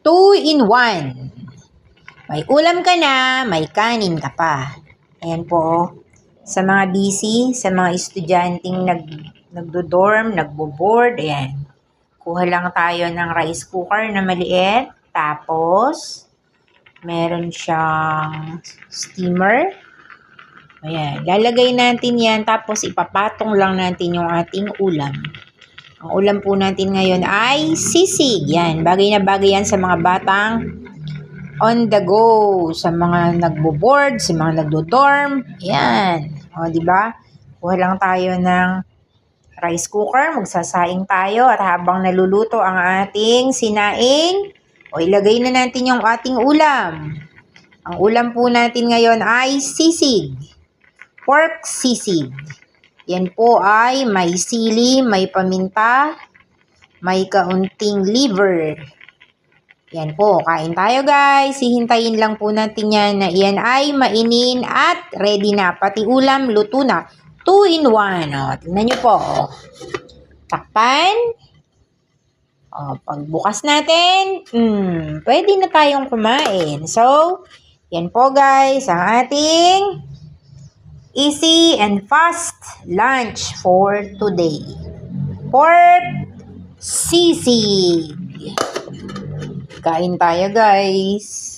2-in-1. May ulam ka na, may kanin ka pa. Ayan po. Sa mga busy, sa mga estudyanteng nagdo-dorm, nagbo-board, ayan. Kuha lang tayo ng rice cooker na maliit. Tapos, meron siyang steamer. Ayan. Lalagay natin yan. Tapos, ipapatong lang natin yung ating ulam. Ang ulam po natin ngayon ay sisig. Yan. Bagay na bagay yan sa mga batang on the go. Sa mga nagbo-board, sa mga nagdo-dorm. Yan. O, diba? Kuha lang tayo ng rice cooker. Magsasaing tayo. At habang naluluto ang ating sinaing, o ilagay na natin yung ating ulam. Ang ulam po natin ngayon ay sisig. Pork sisig. Yan po ay may sili, may paminta, may kaunting liver. Yan po, kain tayo guys. Hihintayin lang po natin yan na yan ay mainin at ready na. Pati ulam, luto na. 2-in-1. O, tingnan nyo po. Takpan. O, pagbukas natin, pwede na tayong kumain. So, yan po guys, ang ating easy and fast lunch for today. Pork sisig. Kain tayo guys.